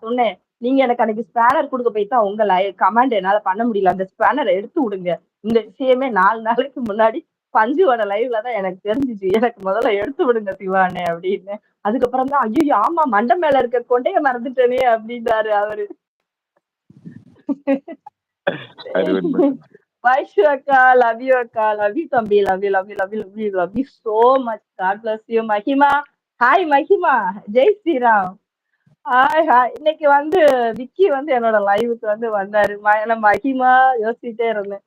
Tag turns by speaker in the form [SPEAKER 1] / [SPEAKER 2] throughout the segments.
[SPEAKER 1] சொன்னேன். நீங்க எனக்கு அன்னைக்கு ஸ்பேனர் குடுக்க போய் தான் உங்க கமாண்ட் என்னால பண்ண முடியல. அந்த ஸ்பேனர எடுத்து விடுங்க. இந்த விஷயமே 4 நாளைக்கு முன்னாடி பஞ்சுவோட லைவ்ல தான் எனக்கு தெரிஞ்சுச்சு. எனக்கு முதல்ல எடுத்து விடுங்க சிவானே அப்படின்னு. அதுக்கப்புறம் தான் ஐயோ ஆமா மண்டை மேல இருக்க கொண்டைய மறந்துட்டேனே அப்படின்றாரு அவரு. வைஷு அக்கா, லவ் யூ அக்கா, லவ் யூ தம்பி, love you, love you, love you, love you, love you so much. God bless you Mahima. Hi Mahima, Jai Shriram. Hi hi. இன்னைக்கு வந்து விக்கி வந்து என்னோட லைவுக்கு வந்து வந்தாரு. மஹிமா யோசிச்சுட்டே இருந்தேன்.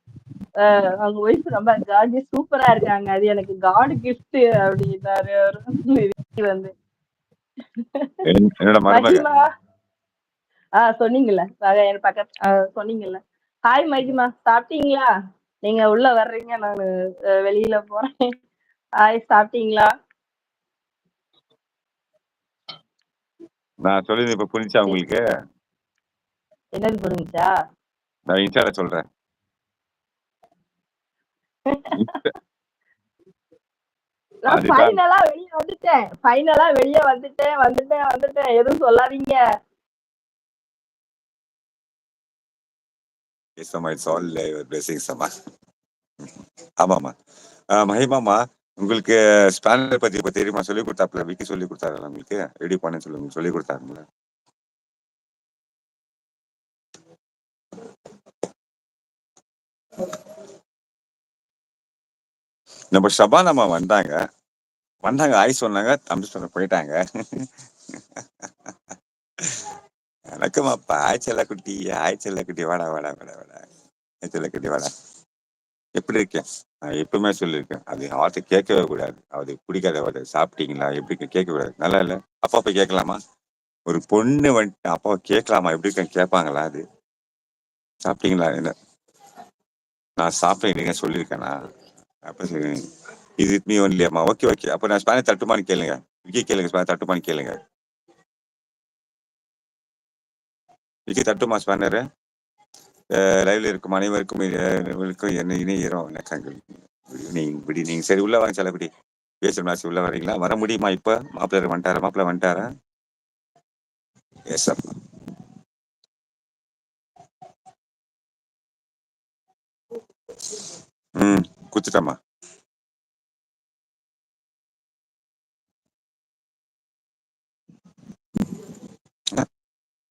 [SPEAKER 1] அவங்க ஒய்ஃப் ரொம்ப ஜார்ஜி சூப்பரா இருக்காங்க. அது எனக்கு காட் கிஃப்ட் அப்படின்னாரு விக்கி வந்து. மஹிமா சொன்னீங்கல்ல பக்கத்து சொன்னீங்கல்ல. ஹாய் மஹிமா, சாப்பிட்டீங்களா? நீங்க உள்ள வர்றீங்க, நான் வெளியில போறேன். ஹாய், சாப்பிட்டீங்களா?
[SPEAKER 2] நான் சொல்லுது இப்ப புரிஞ்சா உங்களுக்கு?
[SPEAKER 1] என்னது புரிஞ்சா?
[SPEAKER 2] நான் இன்ஸ்டால சொல்றேன்.
[SPEAKER 1] நான் ஃபைனலா வெளிய வந்துட்டேன். ஃபைனலா வெளிய வந்துட்டேன். எதுவும் சொல்லாதீங்க.
[SPEAKER 2] ஆமாமா. மஹிமாமா, உங்களுக்கு ஸ்பேனர் பத்தி இப்ப தெரியுமா? சொல்லி கொடுத்தாப்ல, விக்கி சொல்லி கொடுத்தாரு உங்களுக்கு. ரெடி பண்ண சொல்லி சொல்லி கொடுத்தாருங்களா? நம்ம ஷபானாமா வந்தாங்க. ஆய் சொன்னாங்க, தம்பி சொன்ன போயிட்டாங்க. வணக்கமாப்பா, ஆய்ச்சல்ல குட்டி, வாடா ஆய்ச்சல்ல வாடா. எப்படி இருக்கேன்? நான் எப்பவுமே சொல்லியிருக்கேன், அது வார்த்தை கேட்கவே கூடாது. அது பிடிக்காத வார்த்தை. சாப்பிட்டீங்களா, எப்படி கேட்க கூடாது. நல்லா இல்லை. அப்பா போய் கேட்கலாமா? ஒரு பொண்ணு வந்துட்டு அப்பா கேட்கலாமா? எப்படி கேட்பாங்களா? அது சாப்பிட்டீங்களா? என்ன நான் சாப்பிட்டேன் சொல்லியிருக்கேனா? அப்ப இது மீ ஒன்லியாமா? ஓகே. அப்ப நான் ஸ்பேனர் தட்டுமான்னு கேளுங்க. விக்கி கேளுங்க, ஸ்பேனர் தட்டுமான்னு கேளுங்க. விக்கி தட்டுமா ஸ்பேனரு? லைவ்ல இருக்கும் அனைவருக்கும் என்ன இணையிறோம் வணக்கங்கள். நீங்க சரி உள்ள வாங்க செல்லக்குடி. பேசுறா உள்ள வரீங்களா? வர முடியுமா? இப்ப மாப்பிள்ளை வந்துட்டாரா? எஸ் அப்பா. குத்துட்டமா.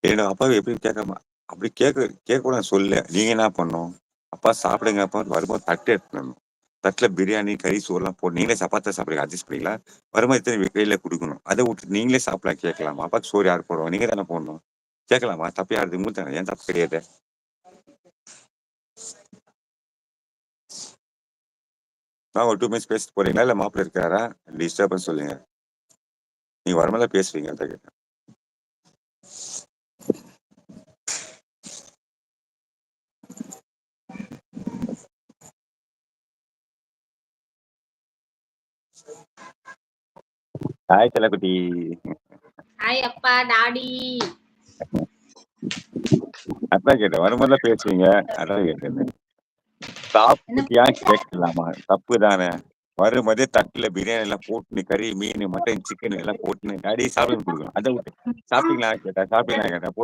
[SPEAKER 2] என்னோட அப்பாவை எப்படி கேட்கமா? அப்படி கேட்க கூட சொல்லு. நீங்க என்ன பண்ணும்? அப்பா சாப்பிடுங்க. அப்பா வரும்போது தட்டு எடுத்துணும். தட்டுல பிரியாணி, கறி, சோறுலாம் போட்டு நீங்களே சப்பாத்தி சாப்பிடுங்க. அட்ஜஸ்ட் பண்ணிக்கலாம். வரும்போது எத்தனை கையில கொடுக்கணும். அதை விட்டு நீங்களே சாப்பிடலாம். கேட்கலாமா? அப்பாக்கு சோறு யார் போடுவோம்? நீங்க தானே போடணும். கேட்கலாமா? தப்பு யாரு? உங்களுக்கு தானே. ஏன் தப்பு கிடையாது? நான் ஒரு 2 மினிட்ஸ் பேசிட்டு போறீங்களா? இல்ல மாப்பிள்ள இருக்காரா? டிஸ்டர்பன்ஸ் சொல்லுங்க. நீங்க வரும்போது பேசுவீங்க. அதை கேட்டேன். ஹாய் செல்லக்குட்டி.
[SPEAKER 3] ஹாய் அப்பா, டாடி.
[SPEAKER 2] அதான் கேட்டேன். வரும்போது பேசுவீங்க. அதான் கேட்டேன். சாப்பிட்டியா கேட்கலாமா? தப்பு தானே. வரும்போதே தட்டுல பிரியாணி எல்லாம் போட்டு, கறி, மீன், மட்டன், சிக்கன் எல்லாம் போட்டு டாடி சாப்பிட கொடுக்கணும். அதை விட்டு சாப்பிட்டீங்களா கேட்டேன்.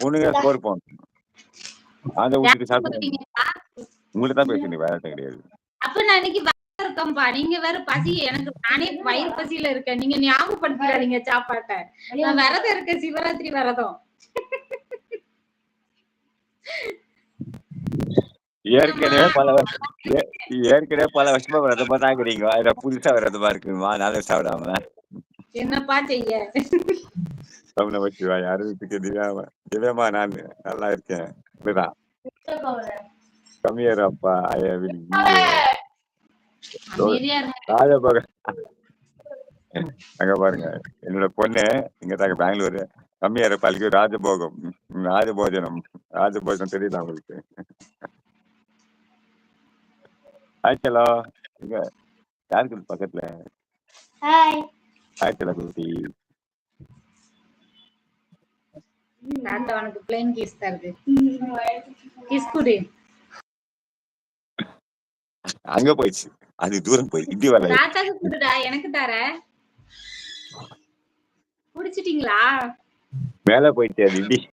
[SPEAKER 2] பொண்ணுங்க சோறு போகணும். அதை விட்டுட்டு சாப்பிட்டு உங்கள்ட்ட தான் பேசுறீங்க, வேற கிடையாது.
[SPEAKER 3] அப்ப நான் இன்னைக்கு இருக்கேன்பா. நீங்க வேற பசி, எனக்கு நானே வயிறு பசியில இருக்கேன். நீங்க ஞாபகப்படுத்திடாதீங்க சாப்பாட்டை. நான் விரதம் இருக்கேன், சிவராத்திரி விரதம்.
[SPEAKER 2] ஏற்கனவே பல வருஷமா விரதமா தான் இருக்கிறீங்க. புதுசா விரதமா இருக்குமா? நாளை சாப்பிடாம
[SPEAKER 3] என்னப்பா செய்ய?
[SPEAKER 2] யாருமா? நான் நல்லா இருக்கேன். கம்மியாப்பா. அங்க பாருங்க, என்னோட பொண்ணு இங்க தாங்க பெங்களூரு. கம்மியார பாலிக்கு ராஜபோஜனம் தெரியுதா உங்களுக்கு? ஆய்ச்சலோ இங்க யாருக்கு பக்கத்துல? ஆய்ச்சலா குட்டி.
[SPEAKER 3] உனக்கு பிளேன் கிஸ் தருது. கிஸ் குடு.
[SPEAKER 2] அங்க போயிடுச்சு. அது தூரம் போய் இடி வர.
[SPEAKER 3] தாத்தாக்கு குடுடா, எனக்கு தர. குடிச்சிட்டீங்களா?
[SPEAKER 2] மேல போயிட்டு அது இடி